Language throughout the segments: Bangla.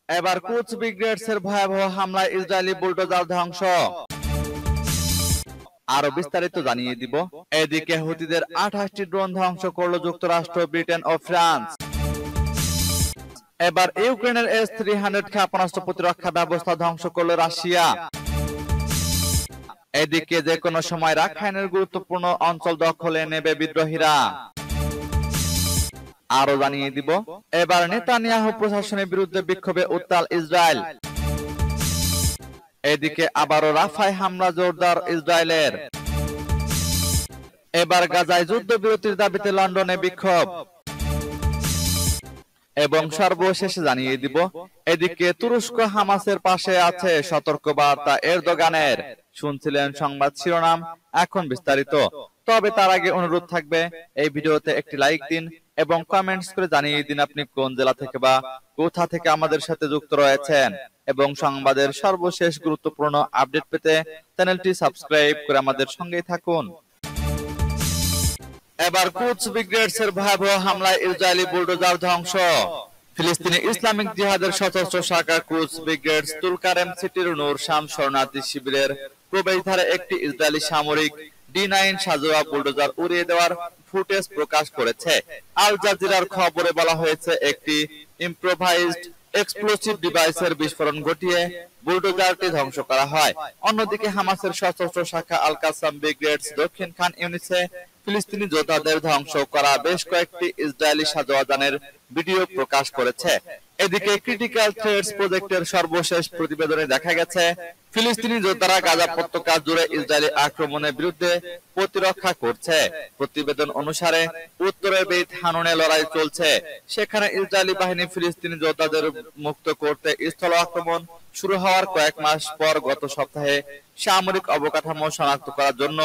এবার কুচ ব্রিগেডসের ভয়াবহ হামলায় ইসরায়েলি বুলডোজার ধ্বংস। আরো বিস্তারিত জানিয়ে দিব। এদিকে হুতিদের 28টি ড্রোন ধ্বংস করল যুক্তরাষ্ট্র, ব্রিটেন ও ফ্রান্স। এবার ইউক্রেনের S-300 ক্ষেপণাস্ত্র প্রতিরক্ষা ব্যবস্থা ধ্বংস করল রাশিয়া। এদিকে যে কোনো সময় রাখাইনের গুরুত্বপূর্ণ অঞ্চল দখলে নেবে বিদ্রোহীরা। আরো জানিয়ে দিব, এবার নেতানিয়াহু প্রশাসনের বিরুদ্ধে বিক্ষোভে উত্তাল ইসরায়েল। এদিকে আবারও রাফায় হামলা জোরদার ইসরায়েলের। এবার গাজায় যুদ্ধবিরতির দাবিতে লন্ডনে বিক্ষোভ। এবং সর্বশেষে জানিয়ে দিব, এদিকে তুরস্ক হামাসের পাশে আছে, সতর্কবার্তা এরদোগানের। শুনছিলেন সংবাদ শিরোনাম, এখন বিস্তারিত। তবে তার আগে অনুরোধ থাকবে, এই ভিডিওতে একটি লাইক দিন এবং কমেন্টস করে জানিয়ে দিন আপনি কোন জেলা থেকে বা কোথা থেকে আমাদের সাথে যুক্ত রয়েছেন। এবং সংবাদের সর্বশেষ গুরুত্বপূর্ণ আপডেট পেতে চ্যানেলটি সাবস্ক্রাইব করে আমাদের সঙ্গেই থাকুন। এবার কুচ ব্রিগেডসের ভয়াবহ হামলায় ইসরায়েলি বুলডোজার ধ্বংস। ফিলিস্তিনি ইসলামিক জিহাদের সশস্ত্র শাখা কুচ ব্রিগেডস তুলকারেম সিটির নূর শাম শরণার্থী শিবিরের প্রবেশদ্বারে একটি ইসরায়েলি সামরিক D9 সাজোয়া বুলডোজার উড়িয়ে দেওয়ার ফুটেজ প্রকাশ করেছে। আল জাজিরার খবরে বলা হয়েছে, একটি ইম্প্রোভাইজড এক্সপ্লোসিভ ডিভাইসের বিস্ফোরণ ঘটিয়ে বুলডোজারটি ধ্বংস করা হয়। অন্যদিকে হামাসের সশস্ত্র শাখা আল কাসাম ব্রিগেডস দক্ষিণ খান ইউনিসে ফিলিস্তিনি যোদ্ধাদের ধ্বংস করা বেশ কয়েকটি ইসরায়েলি সাজোয়াজানের ভিডিও প্রকাশ করেছে। এদিকে ক্রিটিক্যাল থ্রেডস প্রজেক্টের সর্বশেষ প্রতিবেদনে দেখা গেছে, ফিলিস্তিনি যোদ্ধারা গাজা উপত্যকা জুড়ে ইসরায়েলি আক্রমণের বিরুদ্ধে প্রতিরক্ষা করছে। প্রতিবেদন অনুসারে উত্তরে বেইত হানুনে লড়াই চলছে। সেখানে ইসরায়েলি বাহিনী ফিলিস্তিনি যোদ্ধাদের মুক্ত করতে স্থল আক্রমণ শুরু হওয়ার কয়েক মাস পর গত সপ্তাহে সামরিক অবকাঠামো শনাক্ত করার জন্য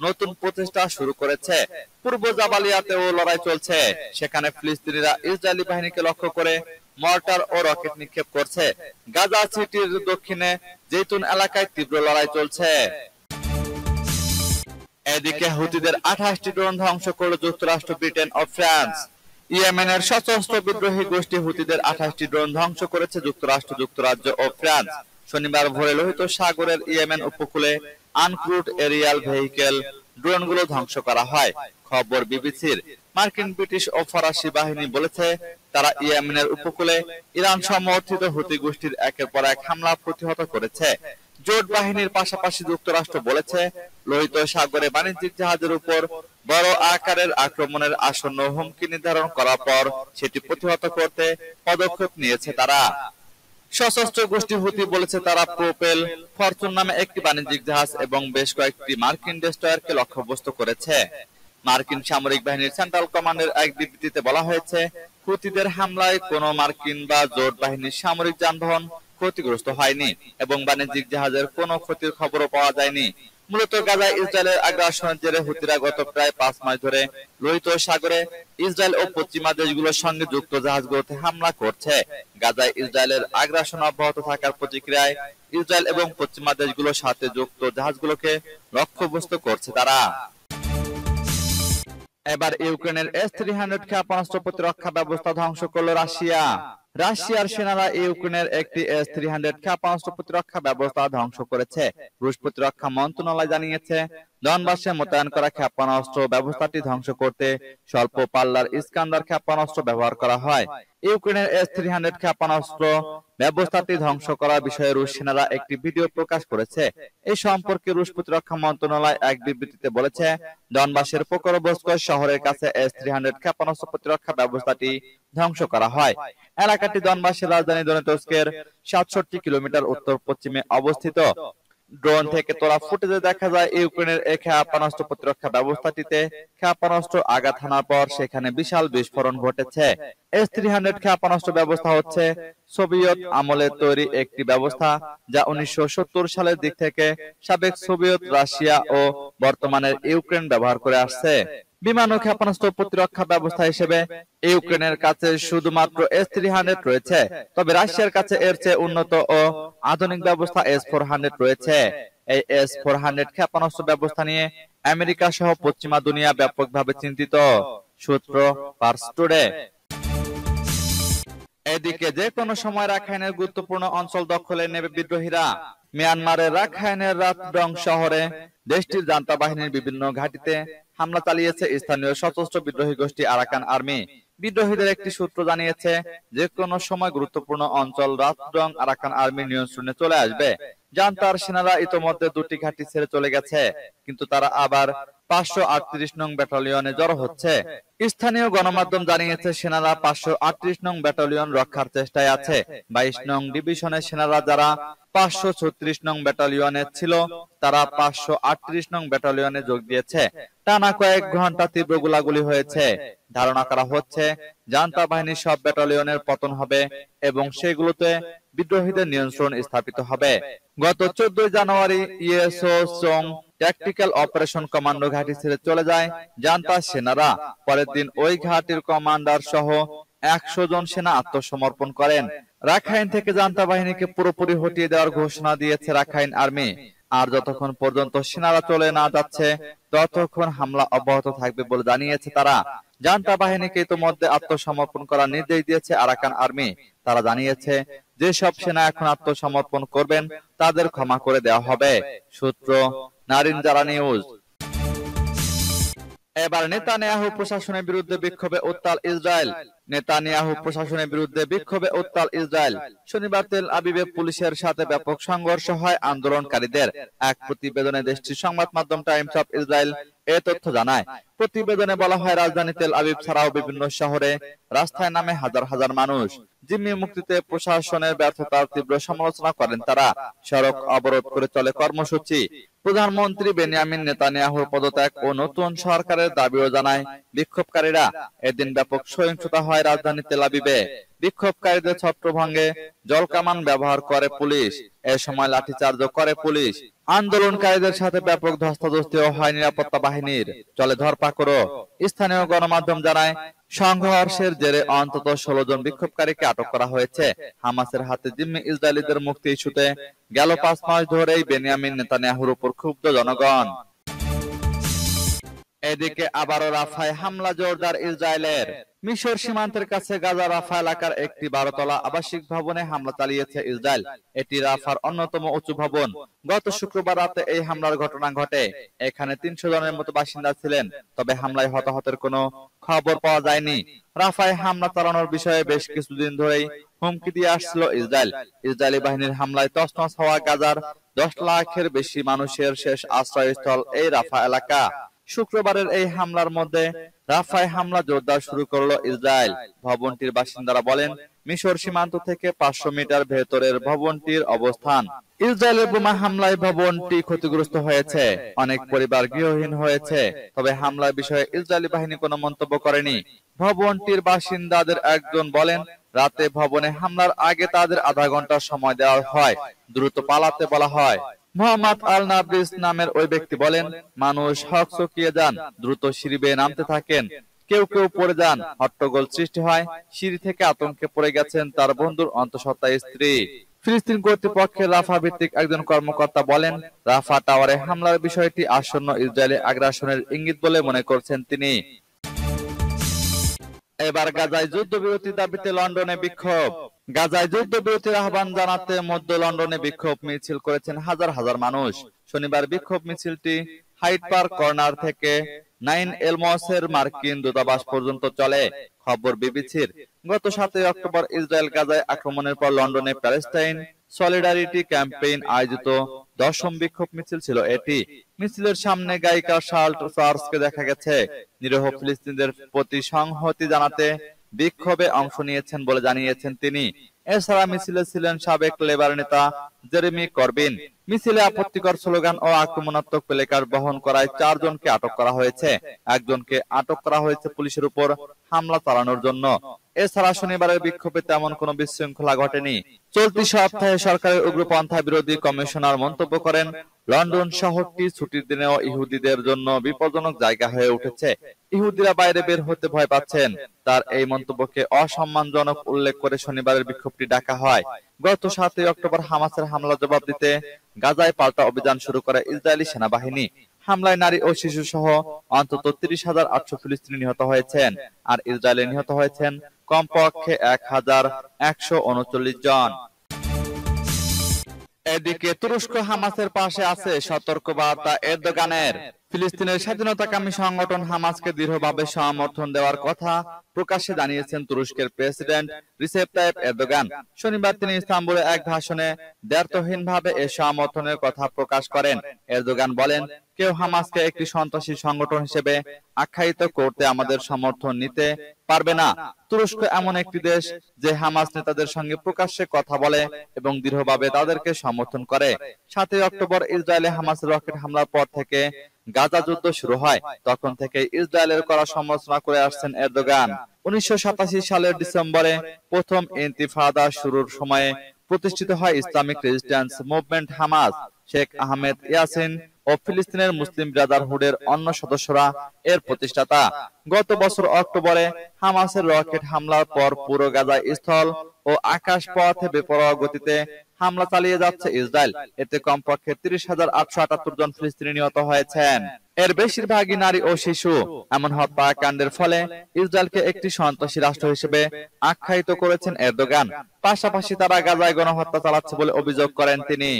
নতুন প্রচেষ্টা শুরু করেছে। পূর্ব জাবালিয়াতেও লড়াই চলছে। সেখানে ফিলিস্তিনিরা ইসরায়েলি বাহিনীকে লক্ষ্য করে মর্টার ও রকেট নিক্ষেপ করছে। গাজা সিটির দক্ষিণে জেতুন এলাকায় তীব্র লড়াই চলছে। এদিকে হুতিদের 28টি ড্রোন ধ্বংস করল যুক্তরাষ্ট্র, ব্রিটেন ও ফ্রান্স। ইয়েমেনের সশস্ত্র বিদ্রোহী গোষ্ঠী হুতিদের 28টি ড্রোন ধ্বংস করেছে যুক্তরাষ্ট্র, যুক্তরাজ্য ও ফ্রান্স। শনিবার ভোরে লোহিত সাগরের ইয়েমেন উপকূলে আনক্রুড এরিয়াল ভেহিকেল ড্রোনগুলো ধ্বংস করা হয়। খবর বিবিসির। মার্কিন, ব্রিটিশ ও ফরাসি বাহিনী বলেছে, তারা ইয়েমেনের উপকূলে ইরান সমর্থিত হুতি গোষ্ঠীর একের পর এক হামলা প্রতিহত করেছে। জোট বাহিনীর পাশাপাশি যুক্তরাষ্ট্র বলেছে, লোহিত সাগরে বাণিজ্যিক জাহাজের উপর বড় আকারের আক্রমণের আসন্ন হুমকি নির্ধারণ করার পর সেটি প্রতিহত করতে পদক্ষেপ নিয়েছে তারা। সশস্ত্র গোষ্ঠী হুতি বলেছে, তারা প্রোপেল ফরচুন নামে একটি বাণিজ্যিক জাহাজ এবং বেশ কয়েকটি মার্কিন ডেস্ট্রয়ারকে লক্ষ্যবস্তু করেছে। মার্কিন সামরিক বাহিনীর সেন্ট্রাল কমান্ডের এক বিবৃতিতে বলা হয়েছে, হুতিদের হামলায় কোনো মার্কিন বা জোট বাহিনীর সামরিক যানবাহন ক্ষতিগ্রস্ত হয়নি এবং বাণিজ্যিক জাহাজের কোনো ক্ষতির খবরও পাওয়া যায়নি। মূলত গাজায় ইসরায়েলের আগ্রাসনের জেরে হুতিরা গত প্রায় 5 মাস ধরে লোহিত সাগরে ইসরায়েল ও পশ্চিমা দেশগুলোর সঙ্গে যুক্ত জাহাজগুলোতে হামলা করছে। গাজায় ইসরায়েলের আগ্রাসন অব্যাহত থাকার প্রতিক্রিয়ায় ইসরায়েল এবং পশ্চিমা দেশগুলোর সাথে যুক্ত জাহাজগুলোকে লক্ষ্যবস্তু করছে তারা। এবার ইউক্রেনের S-300 ক্ষেপণাস্ত্র প্রতিরক্ষা ব্যবস্থা ধ্বংস করল রাশিয়া। রাশিয়ার সেনারা ইউক্রেনের একটি S-300 ক্ষেপণাস্ত্র প্রতিরক্ষা ব্যবস্থা ধ্বংস করেছে। রুশ প্রতিরক্ষা মন্ত্রণালয় জানিয়েছে, ডনবাসে মোতায়েন করা ক্ষেপণাস্ত্র ব্যবস্থাটি ধ্বংস করতে স্বল্প পাল্লার ইস্কান্দার ক্ষেপণাস্ত্র ব্যবহার করা হয়। ইউক্রেনের S-300 ক্ষেপণাস্ত্র ব্যবস্থাটি ধ্বংস করার বিষয়ে রুশ সেনারা একটি ভিডিও প্রকাশ করেছে। এই সম্পর্কে রুশ প্রতিরক্ষা মন্ত্রণালয় এক বিবৃতিতে বলেছে, ডনবাসের পোকরোভস্ক শহরের কাছে S-300 ক্ষেপণাস্ত্র প্রতিরক্ষা ব্যবস্থাটি ধ্বংস করা হয়। এলাকাটি ডনবাসের রাজধানী দনেতস্কের 67 কিলোমিটার উত্তর পশ্চিমে অবস্থিত। ড্রোন থেকে তোলা ফুটেজে দেখা যায়, ইউক্রেনের এই ক্ষেপণাস্ত্র প্রতিরক্ষা ব্যবস্থাটিতে ক্ষেপণাস্ত্র আঘাত হানার পর সেখানে বিশাল বিস্ফোরণ ঘটেছে। S-300 ক্ষেপণাস্ত্র ব্যবস্থা হচ্ছে সোভিয়েত আমলে তৈরি একটি ব্যবস্থা, যা 1970 সালের দিক থেকে সাবেক সোভিয়েত রাশিয়া ও বর্তমানের ইউক্রেন ব্যবহার করে আসছে। বিমান ও ক্ষেপণাস্ত্র প্রতিরক্ষা ব্যবস্থা হিসেবে ইউক্রেনের কাছে শুধুমাত্র S-300 রয়েছে, তবে রাশিয়ার কাছে এর চেয়ে উন্নত ও আধুনিক ব্যবস্থা S-400 রয়েছে। এই S-400 ক্ষেপণাস্ত্র ব্যবস্থা নিয়ে আমেরিকা সহ পশ্চিমা দুনিয়া ব্যাপকভাবে চিন্তিত। সূত্র পার্স টুডে। এদিকে যে কোনো সময় রাখাইনের গুরুত্বপূর্ণ অঞ্চল দখলে নেবে বিদ্রোহীরা। মিয়ানমারের রাখাইনের রাতডং শহরে দেশটির জান্তা বাহিনীর বিভিন্ন ঘাঁটিতে হামলা চালিয়েছে স্থানীয় সশস্ত্র বিদ্রোহী গোষ্ঠী আরাকান আর্মি। বিদ্রোহীদের একটি সূত্র জানিয়েছে, যে কোনো সময় গুরুত্বপূর্ণ অঞ্চল রাতডং আরাকান আর্মির নিয়ন্ত্রণে চলে আসবে। জান্তার সেনারা ইতোমধ্যে দুটি ঘাঁটি ছেড়ে চলে গেছে, কিন্তু তারা আবার 538 নং ব্যাটালিয়নে জড়ো হচ্ছে। স্থানীয় গণমাধ্যম জানিয়েছে, সেনারা 538 নং ব্যাটালিয়ন রক্ষার চেষ্টায় আছে। 22 নং ডিভিশনের সেনারা যারা 536 নং ব্যাটালিয়নে ছিল, তারা 538 নং ব্যাটালিয়নে যোগ দিয়েছে। টানা কয়েক ঘন্টা তীব্র গোলাগুলি হয়েছে। ধারণা করা হচ্ছে, জান্তা বাহিনীর সব ব্যাটালিয়নের পতন হবে এবং সেগুলোতে বিদ্রোহীদের নিয়ন্ত্রণ স্থাপিত হবে। গত 14 জানুয়ারি ইএসও চং ট্যাকটিক্যাল অপারেশন কমান্ডো ঘাঁটি ছেড়ে চলে যায় জান্তা সেনারা। পরের দিন ওই ঘাঁটির কমান্ডার সহ 100 জন সেনা আত্মসমর্পণ করেন। রাখাইন থেকে জান্তা বাহিনীকে পুরোপুরি হটিয়ে দেওয়ার ঘোষণা দিয়েছে রাখাইন আর্মি। আর যতক্ষণ পর্যন্ত সেনারা চলে না যাচ্ছে, ততক্ষণ হামলা অব্যাহত থাকবে বলে জানিয়েছে তারা। জান্তা বাহিনীকে ইতোমধ্যে আত্মসমর্পণ করার নির্দেশ দিয়েছে আরাকান আর্মি। তারা জানিয়েছে, যেসব সেনা এখন আত্মসমর্পণ করবেন তাদের ক্ষমা করে দেওয়া হবে। সূত্র নারিনজারা নিউজ। এবার নেতানিয়াহু প্রশাসনের বিরুদ্ধে বিক্ষোভে উত্তাল ইসরায়েল। নেতানিয়াহু প্রশাসনের বিরুদ্ধে বিক্ষোভে উত্তাল ইসরায়েল। শনিবার তেল আবিবে পুলিশের সাথে ব্যাপক সংঘর্ষ হয় আন্দোলনকারীদের। এক প্রতিবেদনে দেশটির সংবাদ মাধ্যম টাইমস অফ ইসরায়েল এ তথ্য জানায়। প্রতিবেদনে বলা হয়, রাজধানী তেল আবিব ছাড়াও বিভিন্ন শহরে রাস্তায় নামে হাজার হাজার মানুষ। জিম্মি মুক্তিতে প্রশাসনের ব্যর্থতার তীব্র সমালোচনা করেন তারা। সড়ক অবরোধ করে চলে কর্মসূচি। প্রধানমন্ত্রী বেনিয়ামিন নেতানিয়াহুর পদত্যাগ ও নতুন সরকারের দাবিও জানায় বিক্ষোভকারীরা। এদিন ব্যাপক সহিংসতা হয় রাজধানী তেল আবিবে। বিক্ষোভকারীদের ছত্রভঙ্গে জলকামান ব্যবহার করে পুলিশ। এ সময় লাঠিচার্জও করে পুলিশ। আন্দোলনকারীদের সাথে ব্যাপক ধস্তাধস্তিও হয় নিরাপত্তা বাহিনীর। চলে ধরপাকড়ও। স্থানীয় গণমাধ্যম জানায়, সংঘর্ষের জেরে অন্তত 16 জন বিক্ষোভকারীকে আটক করা হয়েছে। হামাসের হাতে জিম্মি ইসরায়েলিদের মুক্তি ইস্যুতে গেল 5 মাস ধরেই বেনিয়ামিন নেতানিয়াহুর উপর ক্ষুব্ধ জনগণ। এদিকে আবারও রাফায় হামলা জোরদার ইসরায়েলের। মিশর সীমান্তের কাছে গাজা রাফা এলাকার একটি 12তলা আবাসিক ভবনে হামলা চালিয়েছে ইসরায়েল। এটি রাফার অন্যতম উঁচু ভবন। গত শুক্রবার রাতে এই হামলার ঘটনা ঘটে। এখানে 300 জনের মতো বাসিন্দা ছিলেন, তবে হামলায় হতাহতের কোনো খবর পাওয়া যায়নি। রাফায় হামলা চালানোর বিষয়ে বেশ কিছুদিন ধরেই হুমকি দিয়ে আসছিল ইসরায়েল। ইসরায়েলি বাহিনীর হামলায় তছনছ হওয়া গাজার 10 লাখের বেশি মানুষের শেষ আশ্রয়স্থল এই রাফা এলাকা। শুক্রবারের এই হামলার মধ্যে রাফায় হামলা জোরদার শুরু করলো ইসরায়েল। ভবনটির বাসিন্দারা বলেন, মিশর সীমান্ত থেকে 500 মিটার ভেতরের ভবনটির অবস্থান। ইসরায়েলের বোমা হামলায় ভবনটি ক্ষতিগ্রস্ত হয়েছে। অনেক পরিবার গৃহহীন হয়েছে। তবে হামলার বিষয়ে ইসরায়েলি বাহিনী কোনো মন্তব্য করেনি। ভবনটির বাসিন্দাদের একজন বলেন, রাতে ভবনে হামলার আগে তাদের আধা ঘন্টা সময় দেওয়া হয়, দ্রুত পালাতে বলা হয়। মোহাম্মদ আল নাবরিস নামের ওই ব্যক্তি বলেন, মানুষ হকচকিয়ে যান, দ্রুত সিঁড়ি বেয়ে নামতে থাকেন। কেউ কেউ পড়ে যান, হট্টগোল সৃষ্টি হয়। সিঁড়ি থেকে আতঙ্কে পড়ে গেছেন তার বন্ধুর অন্তঃসত্ত্বা স্ত্রী। ফিলিস্তিন কর্তৃপক্ষের রাফা ভিত্তিক একজন কর্মকর্তা বলেন, রাফা টাওয়ারে হামলার বিষয়টি আসন্ন ইসরায়েলি আগ্রাসনের ইঙ্গিত বলে মনে করছেন তিনি। এবার গাজায় যুদ্ধবিরতির দাবিতে লন্ডনে বিক্ষোভ। গাজায় যুদ্ধবিরতির আহ্বান জানাতে মধ্য লন্ডনে বিক্ষোভ মিছিল করেছেন হাজার হাজার মানুষ। শনিবার বিক্ষোভ মিছিলটি হাইড পার্ক কর্নার থেকে 9 এলমসের মার্কিন দূতাবাস পর্যন্ত চলে। খবর বিবিসির। গত 7 অক্টোবর ইসরায়েল গাজায় আক্রমণের পর লন্ডনে প্যালেস্টাইন সলিডারিটি ক্যাম্পেইন আয়োজিত 10ম বিক্ষোভ মিছিল ছিল এটি। মিছিলের সামনে গায়িকা শার্লট চার্চকে দেখা গেছে। নিরীহ ফিলিস্তিনিদের প্রতি সংহতি জানাতে বিক্ষোভে অংশ নিয়েছেন বলে জানিয়েছেন তিনি। এছাড়া মিছিলে ছিলেন সাবেক লেবার নেতা জেরেমি করবিন। মিছিলে আপত্তিকর স্লোগান ও আক্রমণাত্মক প্লেকার্ড বহন করায় 4 জনকে আটক করা হয়েছে। একজনকে আটক করা হয়েছে পুলিশের উপর হামলা চালানোর জন্য। এছাড়া শনিবারের বিক্ষোভে তেমন কোনো বিশৃঙ্খলা ঘটেনি। চলতি সপ্তাহে সরকারের উগ্রপন্থা বিরোধী কমিশনার মন্তব্য করেন, লন্ডন শহরটি ছুটির দিনেও ইহুদিদের জন্য বিপজ্জনক জায়গা হয়ে উঠেছে। ইহুদিরা বাইরে বের হতে ভয় পাচ্ছেন। তার এই মন্তব্যকে অসম্মানজনক উল্লেখ করে শনিবারের বিক্ষোভটি ডাকা হয়। গত 7 অক্টোবর হামাসের হামলা জবাব দিতে গাজায় পাল্টা অভিযান শুরু করে ইসরায়েলি সেনাবাহিনী। হামলায় নারী ও শিশু সহ অন্তত 30,800 ফিলিস্তিনি নিহত হয়েছেন, আর ইসরায়েলে নিহত হয়েছেন কমপক্ষে 1,139 জন। এদিকে তুরস্ক হামাসের পাশে আছে, সতর্কবার্তা এরদোগানের। ফিলিস্তিনের স্বাধীনতাকামী সংগঠন হামাসকে দৃঢ়ভাবে সমর্থন দেওয়ার কথা প্রকাশ্যে জানিয়েছেন তুরস্কের প্রেসিডেন্ট রিসেপ তাইয়েপ এরদোগান। শনিবার তিনি ইস্তাম্বুলে এক ভাষণে দ্ব্যর্থহীনভাবে এ সমর্থনের কথা প্রকাশ করেন। এরদোগান বলেন, কেউ হামাসকে একটি সন্ত্রাসী সংগঠন হিসেবে আখ্যায়িত করতে আমাদের সমর্থন নিতে পারবে না। তুরস্ক এমন একটি দেশ যে হামাস নেতাদের সঙ্গে প্রকাশ্যে কথা বলে এবং দৃঢ়ভাবে তাদেরকে সমর্থন করে। 7 অক্টোবর ইসরায়েলে হামাসের রকেট হামলার পর থেকে গাজা যুদ্ধ শুরু হয়, তখন থেকে ইসরায়েলের কড়া সমালোচনা করে আসছেন এরদোগান। 1987 সালের ডিসেম্বরে প্রথম ইন্তিফাদা শুরুর সময়ে প্রতিষ্ঠিত হয় Islamic resistance movement Hamas. Sheikh Ahmed Yassin ও ফিলিস্তিনের মুসলিম ব্রাদারহুডের অন্য সদস্যরা এর প্রতিষ্ঠাতা। গত বছর অক্টোবরে হামাসের রকেট হামলার পর পুরো গাজা স্থল ও আকাশ পথে বেপরোয়া গতিতে হামলা চালিয়ে যাচ্ছে ইসরায়েল। এতে কমপক্ষে 30,878 জন ফিলিস্তিনি নিহত হয়েছেন। এর বেশিরভাগই নারী ও শিশু। এমন হত্যাকাণ্ডের ফলে ইসরায়েলকে একটি সন্ত্রাসী রাষ্ট্র হিসেবে আখ্যায়িত করেছেন এরদোগান। পাশাপাশি তারা গাজায় গণহত্যা চালাচ্ছে বলে অভিযোগ করেন তিনি।